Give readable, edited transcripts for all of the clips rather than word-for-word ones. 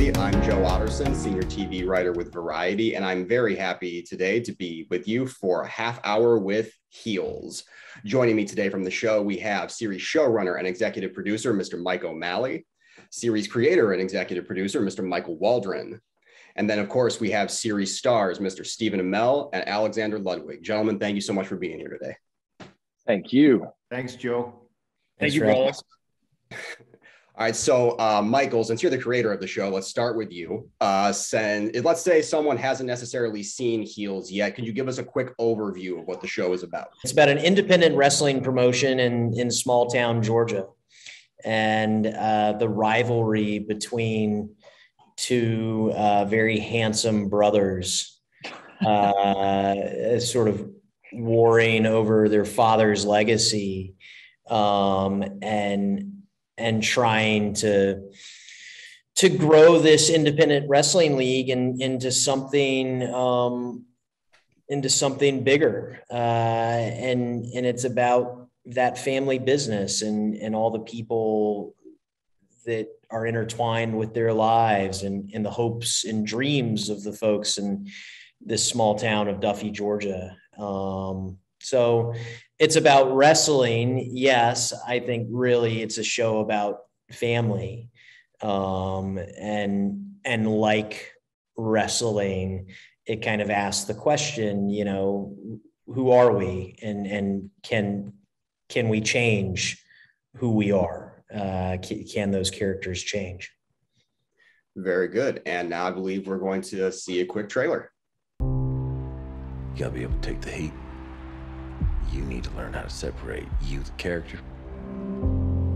everybody. I'm Joe Otterson, senior TV writer with Variety, and I'm very happy today to be with you for a half hour with Heels. Joining me today from the show, we have series showrunner and executive producer, Mr. Mike O'Malley, series creator and executive producer, Mr. Michael Waldron. And then, of course, we have series stars, Mr. Stephen Amell and Alexander Ludwig. Gentlemen, thank you so much for being here today. Thank you. Thanks, Joe. Thank you, brother. All right, so Michael, since you're the creator of the show, let's start with you. Let's say someone hasn't necessarily seen Heels yet. Could you give us a quick overview of what the show is about? It's about an independent wrestling promotion in small town Georgia, and the rivalry between two very handsome brothers, sort of warring over their father's legacy, and trying to grow this independent wrestling league into something bigger. And it's about that family business and all the people that are intertwined with their lives and the hopes and dreams of the folks in this small town of Duffy, Georgia. So it's about wrestling. Yes, I think really it's a show about family. And like wrestling, it kind of asks the question, you know, who are we? And can we change who we are? Can those characters change? Very good. And now I believe we're going to see a quick trailer. You gotta be able to take the heat. You need to learn how to separate you, the character,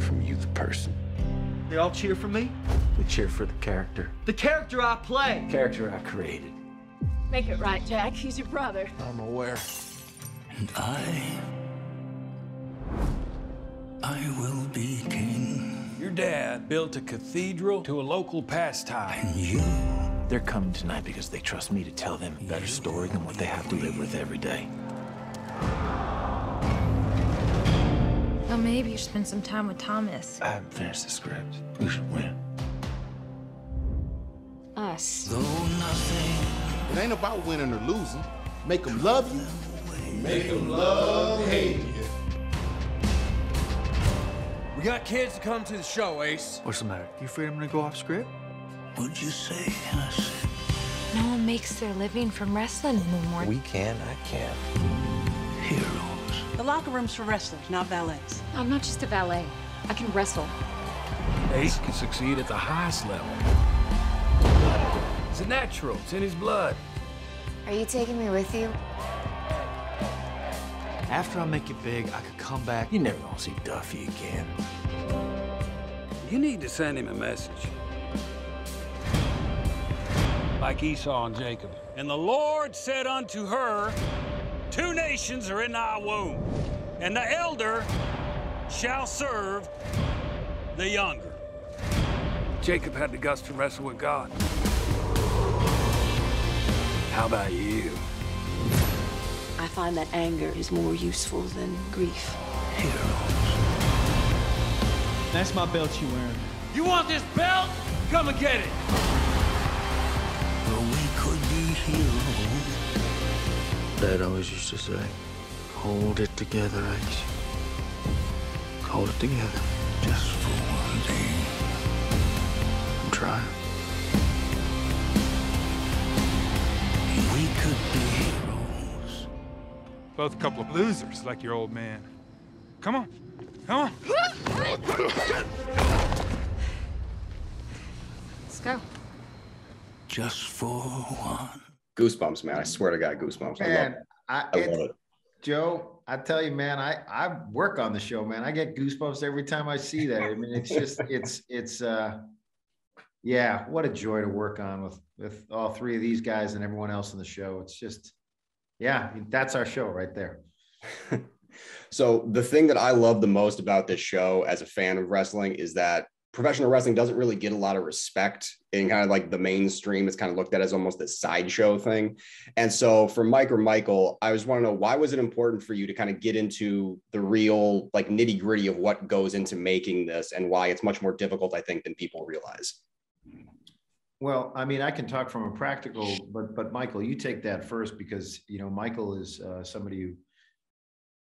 from you, the person. They all cheer for me? We cheer for the character. The character I play! The character I created. Make it right, Jack. He's your brother. I'm aware. And I will be king. Your dad built a cathedral to a local pastime. And you... They're coming tonight because they trust me to tell them a better story than what they have to live with every day. Well, maybe you should spend some time with Thomas. I haven't finished the script. Who should win? Us. Though nothing... It ain't about winning or losing. Make them love you. Make them love hate you. We got kids to come to the show, Ace. What's the matter? You afraid I'm gonna go off script? What'd you say? And I said... No one makes their living from wrestling anymore. We can, I can. Heroes. The locker room's for wrestlers, not valets. I'm not just a valet. I can wrestle. Ace can succeed at the highest level. It's a natural. It's in his blood. Are you taking me with you? After I make it big, I could come back. You never gonna see Duffy again. You need to send him a message. Like Esau and Jacob. And the Lord said unto her, 2 nations are in thy womb, and the elder shall serve the younger. Jacob had the guts to wrestle with God. How about you? I find that anger is more useful than grief. Heroes. That's my belt you wearing. You want this belt? Come and get it. Though we could be heroes. Dad always used to say, hold it together, Ace. Hold it together. Just for one day. I'm trying. We could be heroes. Both a couple of losers like your old man. Come on. Come on. Let's go. Just for one. Goosebumps, man. I swear to God, goosebumps. Man, I love it. Joe, I tell you, man, I work on the show, man. I get goosebumps every time I see that. I mean, it's just, yeah, what a joy to work on with all 3 of these guys and everyone else in the show. It's just, yeah, I mean, that's our show right there. So the thing that I love the most about this show as a fan of wrestling is that professional wrestling doesn't really get a lot of respect in kind of like the mainstream. It's kind of looked at as almost a sideshow thing. And so for Mike or Michael, I just want to know, why was it important for you to kind of get into the real like nitty gritty of what goes into making this and why it's much more difficult, I think, than people realize? Well, I mean, I can talk from a practical, but Michael, you take that first, because, you know, Michael is somebody who,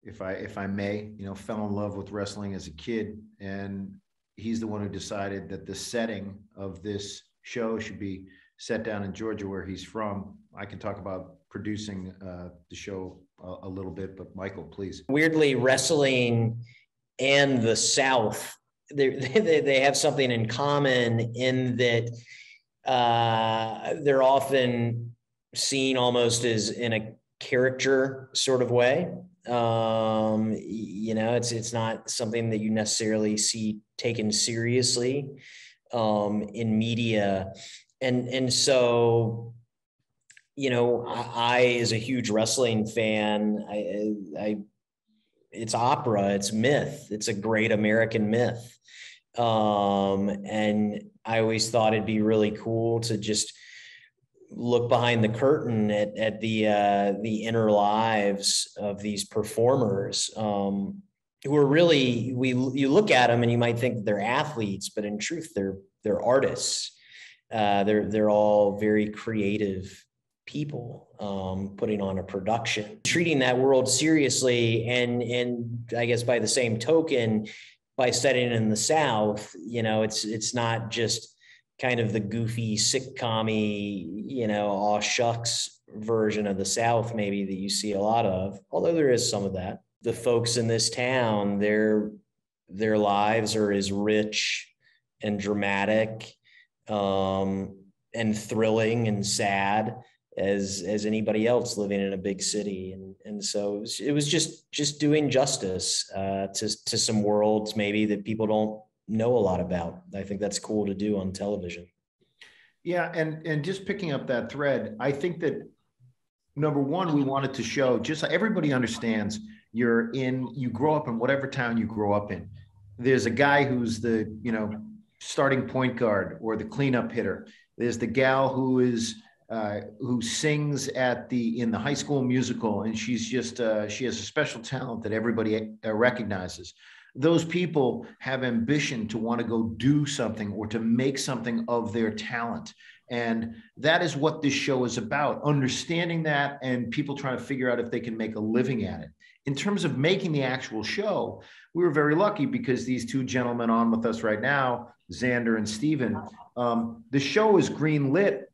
if I may, you know, fell in love with wrestling as a kid, and he's the one who decided that the setting of this show should be set down in Georgia, where he's from. I can talk about producing the show a little bit, but Michael, please. Weirdly, wrestling and the South, they have something in common in that they're often seen almost as in a caricature sort of way. You know, it's not something that you necessarily see taken seriously in media. And so, you know, I as a huge wrestling fan, it's opera, it's myth, it's a great American myth. And I always thought it'd be really cool to just look behind the curtain at the inner lives of these performers, who are really, you look at them and you might think they're athletes, but in truth, they're artists. They're all very creative people, putting on a production, treating that world seriously. And I guess by the same token, by setting in the South, you know, it's not just kind of the goofy sitcom-y, you know, aw shucks version of the South maybe that you see a lot of, although there is some of that. The folks in this town, their lives are as rich and dramatic and thrilling and sad as anybody else living in a big city. And so it was just doing justice to some worlds maybe that people don't know a lot about. I think that's cool to do on television. Yeah, and just picking up that thread, I think that number one, we wanted to show, just so everybody understands, you grow up in whatever town you grow up in. There's a guy who's the, you know, starting point guard or the cleanup hitter. There's the gal who sings in the High School Musical, and she's just she has a special talent that everybody recognizes. Those people have ambition to want to go do something or to make something of their talent. And that is what this show is about, understanding that and people trying to figure out if they can make a living at it. In terms of making the actual show, we were very lucky because these two gentlemen on with us right now, Xander and Steven, the show is green lit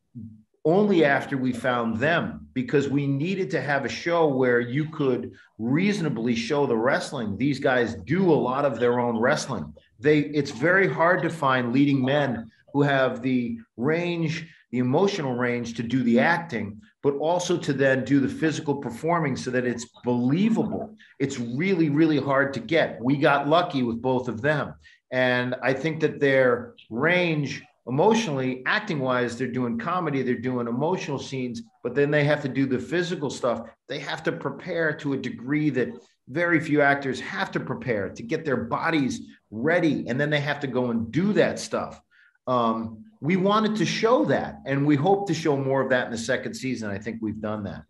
only after we found them, because we needed to have a show where you could reasonably show the wrestling. These guys do a lot of their own wrestling. It's very hard to find leading men who have the range, the emotional range to do the acting, but also to then do the physical performing so that it's believable. It's really, really hard to get. We got lucky with both of them. And I think that their range emotionally, acting wise, they're doing comedy, they're doing emotional scenes, but then they have to do the physical stuff. They have to prepare to a degree that very few actors have to prepare to get their bodies ready. And then they have to go and do that stuff. We wanted to show that, and we hope to show more of that in the second season. I think we've done that.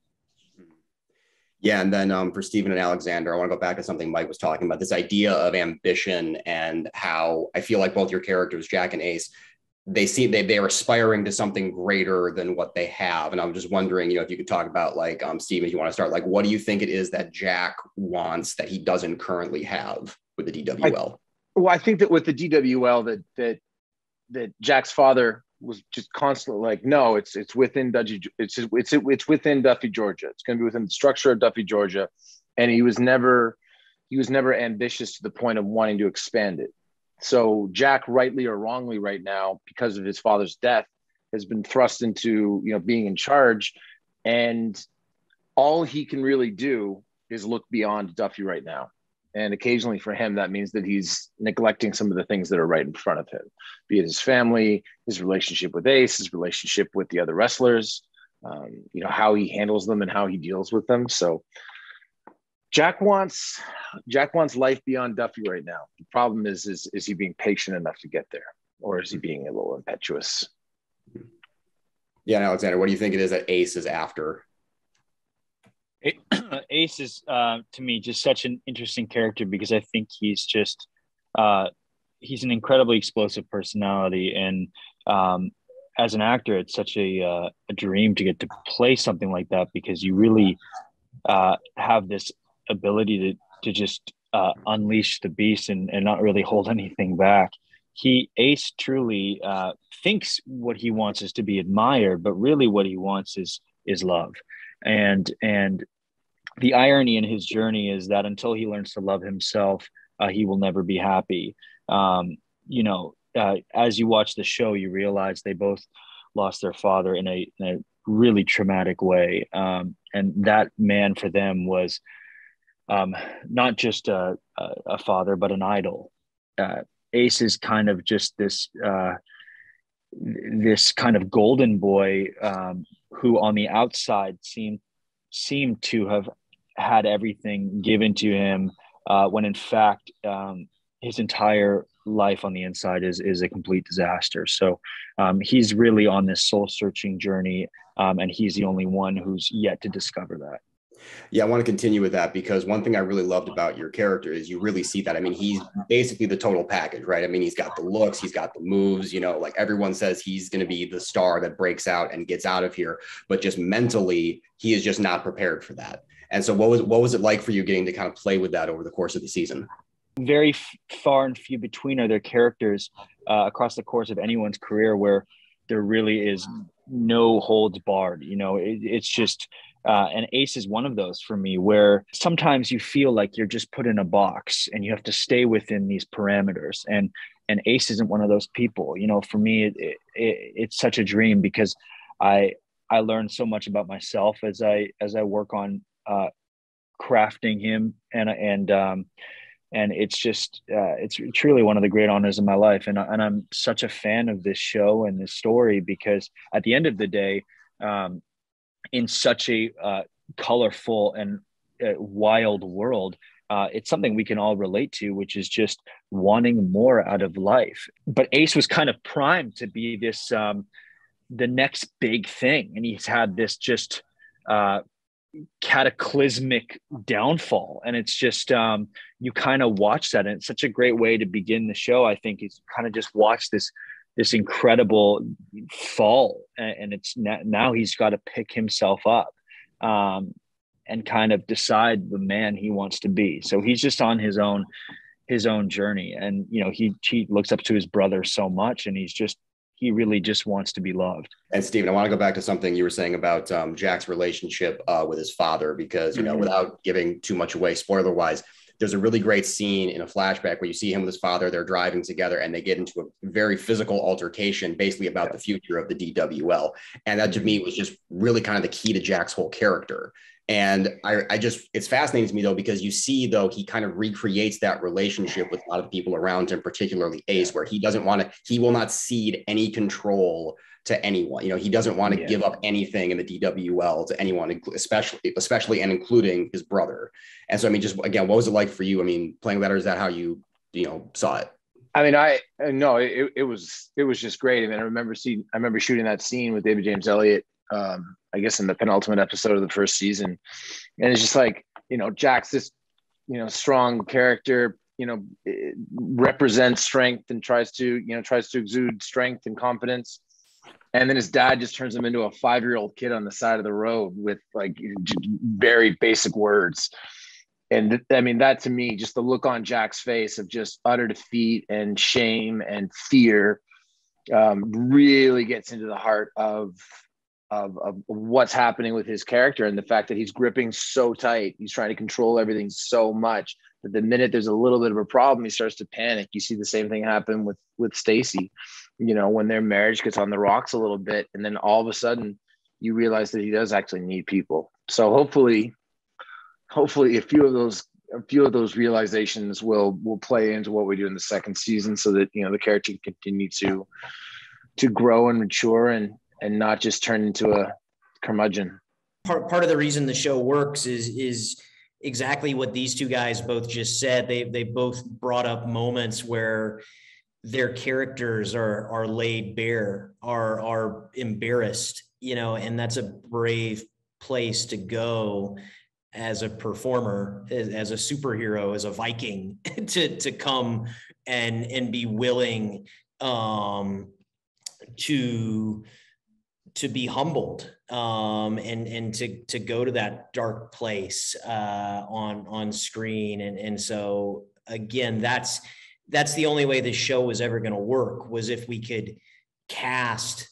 Yeah, and then for Steven and Alexander, I want to go back to something Mike was talking about, this idea of ambition and how I feel like both your characters, Jack and Ace, they're aspiring to something greater than what they have. And I'm just wondering, you know, if you could talk about, like, Steven, if you want to start, like, what do you think it is that Jack wants that he doesn't currently have with the DWL? I think that with the DWL that Jack's father was just constantly like, no, it's within Duffy, it's within Duffy, Georgia. It's going to be within the structure of Duffy, Georgia. And he was never ambitious to the point of wanting to expand it. So Jack, rightly or wrongly right now, because of his father's death, has been thrust into, you know, being in charge. And all he can really do is look beyond Duffy right now. And occasionally for him, that means that he's neglecting some of the things that are right in front of him, be it his family, his relationship with Ace, his relationship with the other wrestlers, you know, how he handles them and how he deals with them. So Jack wants life beyond Duffy right now. The problem is he being patient enough to get there, or is he being a little impetuous? Yeah, Alexander, what do you think it is that Ace is after? Ace is, to me, just such an interesting character because I think he's just he's an incredibly explosive personality, and as an actor, it's such a dream to get to play something like that, because you really have this ability to just unleash the beast and not really hold anything back. Ace truly thinks what he wants is to be admired, but really what he wants is love. And the irony in his journey is that until he learns to love himself, he will never be happy. As you watch the show, you realize they both lost their father in a really traumatic way. And that man for them was not just a father, but an idol. Ace is kind of just this kind of golden boy who on the outside seemed to have had everything given to him, when in fact his entire life on the inside is a complete disaster. So he's really on this soul searching journey, and he's the only one who's yet to discover that. Yeah, I want to continue with that, because one thing I really loved about your character is you really see that. I mean, he's basically the total package, right? I mean, he's got the looks, he's got the moves, like everyone says he's going to be the star that breaks out and gets out of here, but just mentally, he is just not prepared for that. And so what was it like for you getting to kind of play with that over the course of the season? Very far and few between are there characters across the course of anyone's career where there really is no holds barred. It's just, and Ace is one of those for me, where sometimes you feel like you're just put in a box and you have to stay within these parameters. And Ace isn't one of those people. For me, it's such a dream, because I learned so much about myself as I work on crafting him, and it's just it's truly one of the great honors of my life. And I'm such a fan of this show and this story, because at the end of the day, in such a colorful and wild world, it's something we can all relate to, which is just wanting more out of life. But Ace was kind of primed to be this the next big thing, and he's had this just cataclysmic downfall, and it's just you kind of watch that, and it's such a great way to begin the show. I think is kind of just watch this incredible fall, and it's now he's got to pick himself up and kind of decide the man he wants to be. So he's just on his own journey, and he looks up to his brother so much, and he really just wants to be loved. And Steven, I want to go back to something you were saying about Jack's relationship with his father, because, without giving too much away, spoiler wise, there's a really great scene in a flashback where you see him with his father. They're driving together and they get into a very physical altercation, basically about the future of the DWL. And that to me was just really kind of the key to Jack's whole character. And it's fascinating to me, though, because you see, though, he kind of recreates that relationship with a lot of people around him, particularly Ace, where he will not cede any control to anyone. He doesn't want to give up anything in the DWL to anyone, especially and including his brother. And so, I mean, just again, what was it like for you? I mean, playing that, or is that how you saw it? I mean, it was just great. I mean, I remember shooting that scene with David James Elliott, I guess in the penultimate episode of the first season. And it's just like, Jack's this, strong character, represents strength and tries to exude strength and confidence. And then his dad just turns him into a 5-year-old kid on the side of the road with like very basic words. And I mean, that to me, just the look on Jack's face of just utter defeat and shame and fear really gets into the heart of what's happening with his character, and the fact that he's gripping so tight. He's trying to control everything so much that the minute there's a little bit of a problem, he starts to panic. You see the same thing happen with Stacy, when their marriage gets on the rocks a little bit, and then all of a sudden you realize that he does actually need people. So hopefully a few of those realizations will play into what we do in the second season, so that the character can continue to grow and mature and not just turn into a curmudgeon. Part of the reason the show works is exactly what these two guys both just said. They both brought up moments where their characters are laid bare, are embarrassed, and that's a brave place to go as a performer, as a superhero, as a Viking, to come and be willing to be humbled, and to go to that dark place on screen. And so again, that's the only way this show was ever going to work, was if we could cast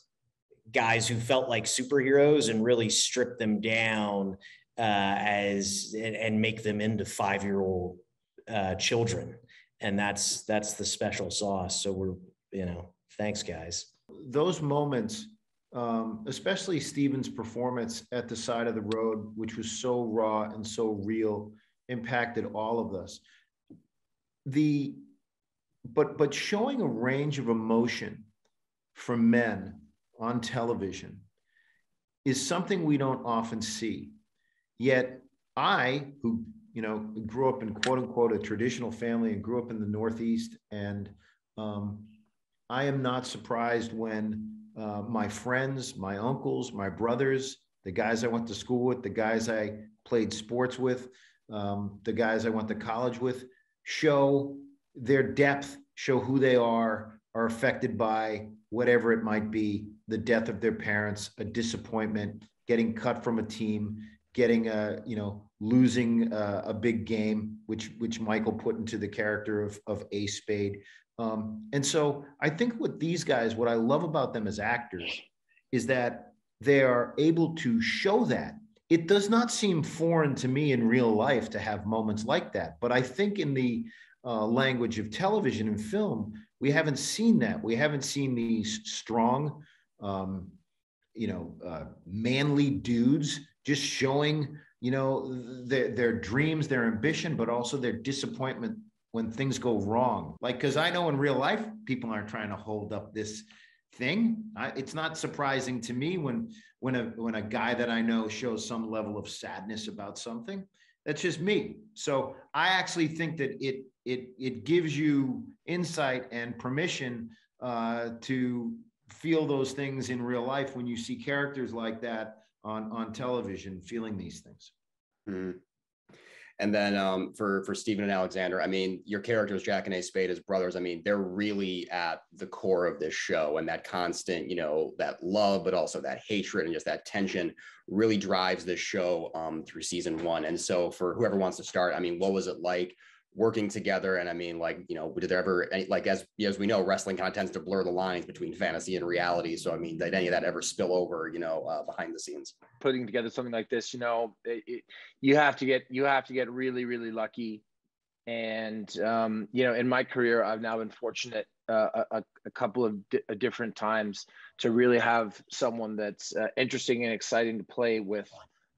guys who felt like superheroes and really strip them down and make them into 5-year-old children. And that's the special sauce. So we're, thanks guys. Those moments, especially Steven's performance at the side of the road, which was so raw and so real, impacted all of us. But showing a range of emotion from men on television is something we don't often see. Yet I, who grew up in quote unquote a traditional family and grew up in the Northeast, and I am not surprised when my friends, my uncles, my brothers, the guys I went to school with, the guys I played sports with, the guys I went to college with, show their depth, show who they are affected by whatever it might be, the death of their parents, a disappointment, getting cut from a team, getting losing a big game, which Michael put into the character of Ace Spade. And so I think what I love about them as actors is that they are able to show that. It does not seem foreign to me in real life to have moments like that. But I think in the language of television and film, we haven't seen that. We haven't seen these strong, manly dudes just showing, their dreams, their ambition, but also their disappointment when things go wrong. Like, because I know in real life, people aren't trying to hold up this thing. It's not surprising to me when a guy that I know shows some level of sadness about something. That's just me. So I actually think that it gives you insight and permission to feel those things in real life when you see characters like that on television feeling these things. Mm-hmm. And then for Steven and Alexander, I mean, your characters, Jack and Ace Spade as brothers, I mean, they're really at the core of this show, and that constant, that love, but also that hatred and just that tension really drives this show through season 1. And so for whoever wants to start, I mean, what was it like working together? And I mean, did there ever, as we know, wrestling kind of tends to blur the lines between fantasy and reality. So, I mean, did any of that ever spill over, behind the scenes? Putting together something like this, you have to get really, really lucky. And, in my career, I've now been fortunate a couple of different times to really have someone that's interesting and exciting to play with.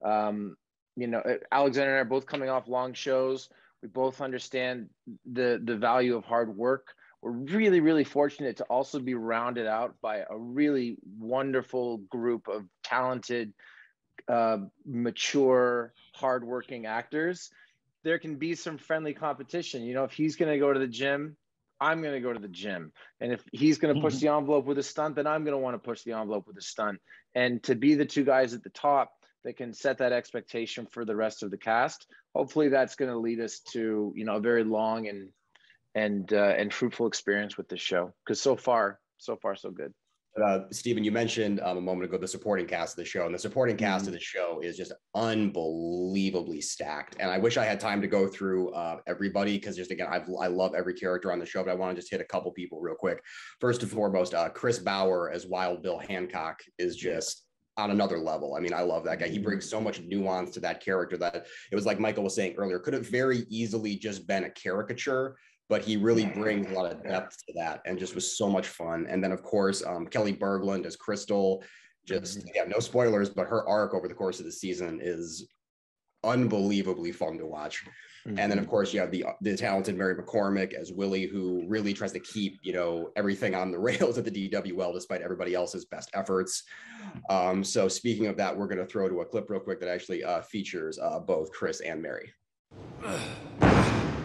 Alexander and I are both coming off long shows. We both understand the value of hard work. We're really, really fortunate to also be rounded out by a really wonderful group of talented, mature, hardworking actors. There can be some friendly competition. If he's going to go to the gym, I'm going to go to the gym. And if he's going to push the envelope with a stunt, then I'm going to want to push the envelope with a stunt. And to be the two guys at the top that can set that expectation for the rest of the cast, hopefully that's going to lead us to, a very long and fruitful experience with this show. Because so far, so good. Steven, you mentioned a moment ago the supporting cast of the show, and the supporting cast of the show is just unbelievably stacked. And I wish I had time to go through everybody, because just again, I love every character on the show, but I want to just hit a couple people real quick. First and foremost, Chris Bauer as Wild Bill Hancock is just on another level. I mean, I love that guy. He brings so much nuance to that character that it was like Michael was saying earlier, could have very easily just been a caricature, but he really brings a lot of depth to that and just was so much fun. And then of course, Kelly Berglund as Crystal, no spoilers, but her arc over the course of the season is unbelievably fun to watch. And then of course you have the talented Mary McCormick as Willie, who really tries to keep, everything on the rails at the DWL despite everybody else's best efforts. So speaking of that, we're going to throw to a clip real quick that actually features both Chris and Mary.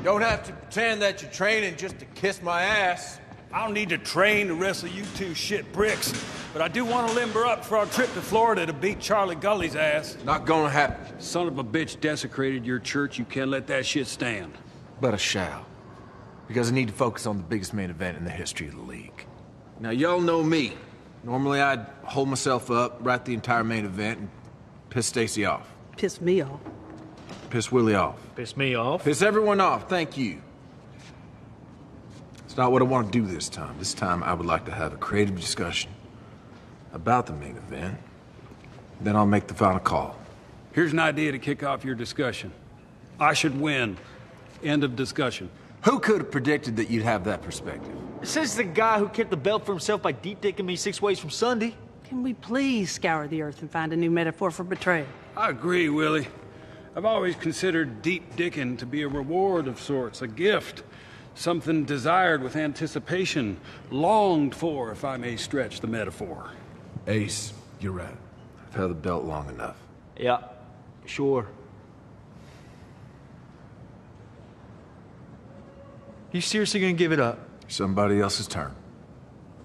Don't have to pretend that you're training just to kiss my ass. I don't need to train to wrestle you two shit bricks, but I do want to limber up for our trip to Florida to beat Charlie Gully's ass. Not gonna happen. Son of a bitch desecrated your church. You can't let that shit stand. But I shall. Because I need to focus on the biggest main event in the history of the league. Now, y'all know me. Normally I'd hold myself up, write the entire main event, and piss Stacy off. Piss me off. Piss Willie off. Piss me off. Piss everyone off, thank you. It's not what I want to do this time. This time I would like to have a creative discussion about the main event. Then I'll make the final call. Here's an idea to kick off your discussion. I should win. End of discussion. Who could have predicted that you'd have that perspective? Says the guy who kept the belt for himself by deep dicking me 6 ways from Sunday. Can we please scour the earth and find a new metaphor for betrayal? I agree, Willie. I've always considered deep dicking to be a reward of sorts, a gift. Something desired with anticipation, longed for, if I may stretch the metaphor. Ace, you're right. I've held the belt long enough. Yeah, sure. You seriously gonna give it up? Somebody else's turn.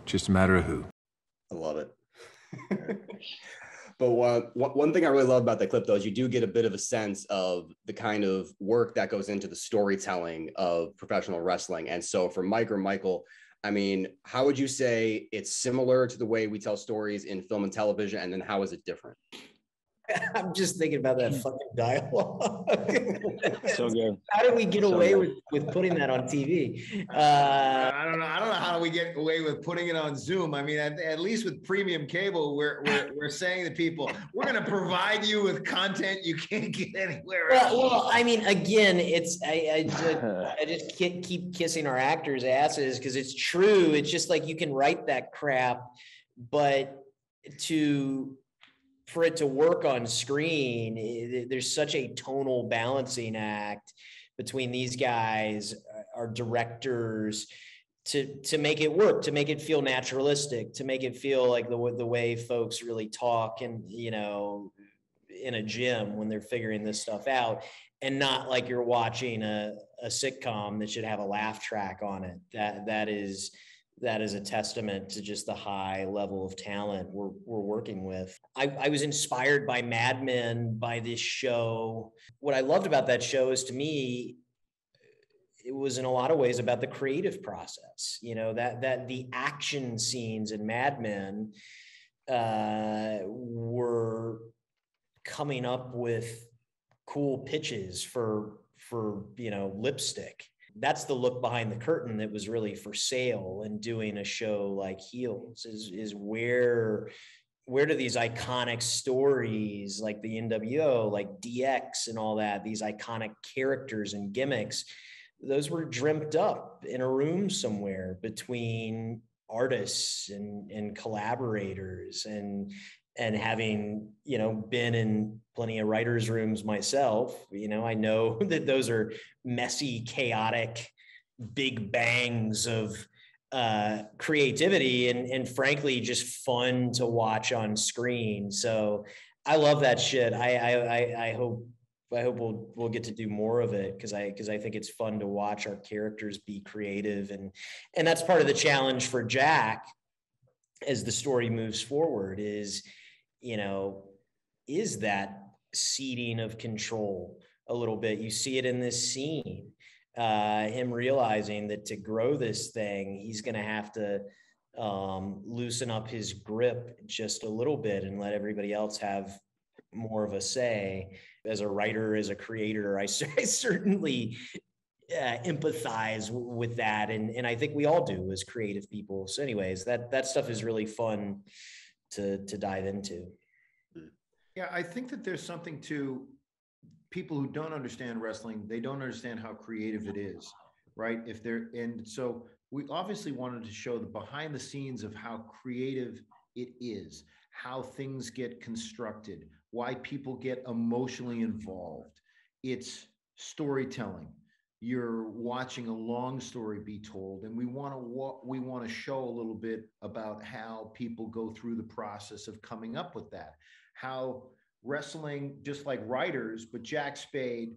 Just a matter of who. I love it. But one thing I really love about that clip, though, is you do get a bit of a sense of the kind of work that goes into the storytelling of professional wrestling. And so for Mike or Michael, I mean, how would you say it's similar to the way we tell stories in film and television? And then how is it different? I'm just thinking about that fucking dialogue. So good. How did we get away with putting that on TV? I don't know. I don't know how we get away with putting it on Zoom. I mean, at least with premium cable, we're saying to people, we're going to provide you with content you can't get anywhere else. Well, I mean, again, it's I just keep kissing our actors' asses because it's true. It's just like you can write that crap, but for it to work on screen, there's such a tonal balancing act between these guys, our directors, to make it work, to make it feel naturalistic, to make it feel like the way folks really talk and, you know, in a gym when they're figuring this stuff out, and not like you're watching a sitcom that should have a laugh track on it. That is a testament to just the high level of talent we're working with. I was inspired by Mad Men, by this show. What I loved about that show is, to me, it was in a lot of ways about the creative process. You know, that the action scenes in Mad Men were coming up with cool pitches for you know, lipstick. That's the look behind the curtain that was really for sale. And doing a show like Heels is where do these iconic stories like the NWO, like DX and all that, these iconic characters and gimmicks, those were dreamt up in a room somewhere between artists and collaborators, and having, you know, been in plenty of writers' rooms myself, you know, I know that those are messy, chaotic, big bangs of creativity and frankly, just fun to watch on screen. So I love that shit. I hope we'll get to do more of it because I think it's fun to watch our characters be creative, and that's part of the challenge for Jack as the story moves forward is, you know, is that ceding of control a little bit. You see it in this scene, him realizing that to grow this thing, he's going to have to loosen up his grip just a little bit and let everybody else have more of a say. As a writer, as a creator, I certainly empathize with that. And I think we all do as creative people. So anyways, that stuff is really fun to dive into. Yeah, I think that there's something to people who don't understand wrestling. They don't understand how creative it is, right? And so we obviously wanted to show the behind the scenes of how creative it is, how things get constructed, why people get emotionally involved. It's storytelling. You're watching a long story be told, and we want to show a little bit about how people go through the process of coming up with that. How wrestling, just like writers, but Jack Spade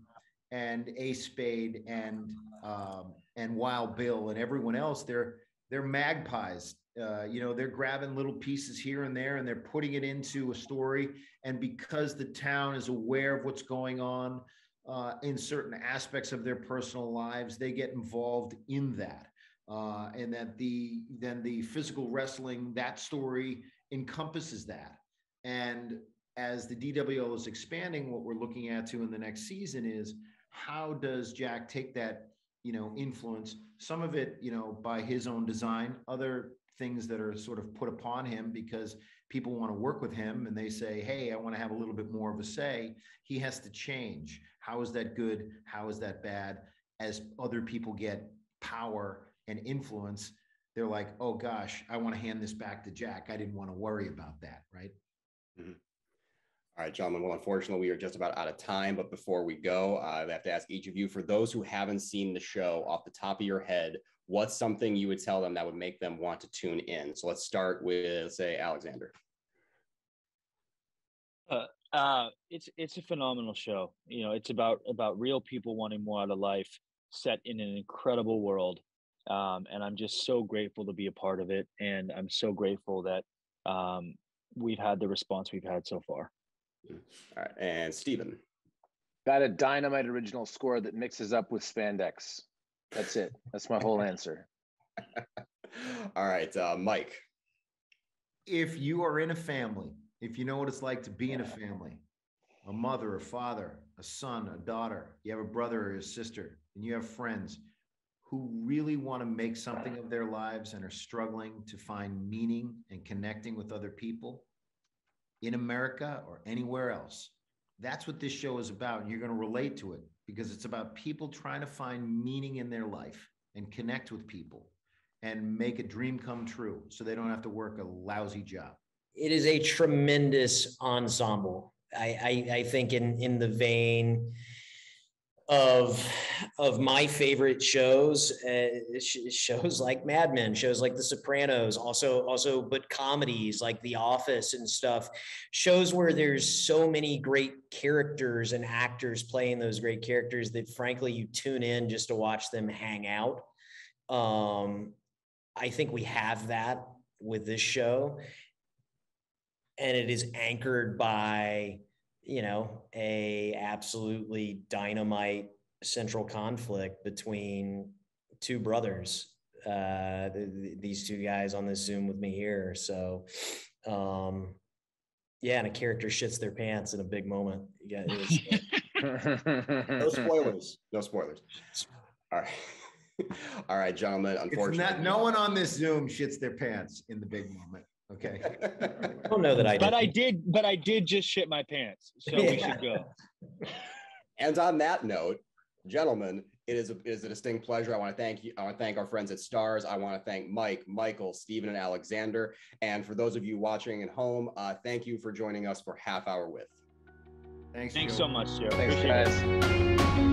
and Ace Spade and Wild Bill and everyone else, they're magpies. You know, they're grabbing little pieces here and there, and they're putting it into a story. And because the town is aware of what's going on in certain aspects of their personal lives, they get involved in that. and that the physical wrestling, that story encompasses that. And as the DWL is expanding, what we're looking at too in the next season is how does Jack take that, influence, some of it, by his own design, other things that are sort of put upon him because people want to work with him and they say, hey, I want to have a little bit more of a say. He has to change. How is that good? How is that bad? As other people get power and influence, they're like, oh gosh, I want to hand this back to Jack. I didn't want to worry about that, right? Mm-hmm. All right, gentlemen. Well, unfortunately, we are just about out of time. But before we go, I have to ask each of you, for those who haven't seen the show, off the top of your head, what's something you would tell them that would make them want to tune in? So let's start with, say, Alexander. It's a phenomenal show. It's about real people wanting more out of life, set in an incredible world. And I'm just so grateful to be a part of it. And I'm so grateful that we've had the response we've had so far. All right, and Steven. Got a dynamite original score that mixes up with spandex. That's it. That's my whole answer. All right, Mike. If you are in a family, if you know what it's like to be in a family, a mother, a father, a son, a daughter, you have a brother or a sister, and you have friends who really want to make something of their lives and are struggling to find meaning and connecting with other people in America or anywhere else, that's what this show is about. And you're going to relate to it because it's about people trying to find meaning in their life and connect with people and make a dream come true so they don't have to work a lousy job. It is a tremendous ensemble. I think in the vein of my favorite shows, shows like Mad Men, shows like The Sopranos, also but comedies like The Office and stuff, shows where there's so many great characters and actors playing those great characters that frankly you tune in just to watch them hang out. I think we have that with this show, and it is anchored by a absolutely dynamite central conflict between two brothers, these two guys on this Zoom with me here. So, and a character shits their pants in a big moment. Yeah, no spoilers. No spoilers. All right. All right, gentlemen. Unfortunately, no one on this Zoom shits their pants in the big moment. Okay. I don't know that I did. But I did just shit my pants. So we should go. And on that note, gentlemen, it is a distinct pleasure. I want to thank you. I want to thank our friends at Starz. I want to thank Mike, Michael, Steven, and Alexander. And for those of you watching at home, thank you for joining us for Half Hour With. Thanks so much, Joe. Thanks, guys.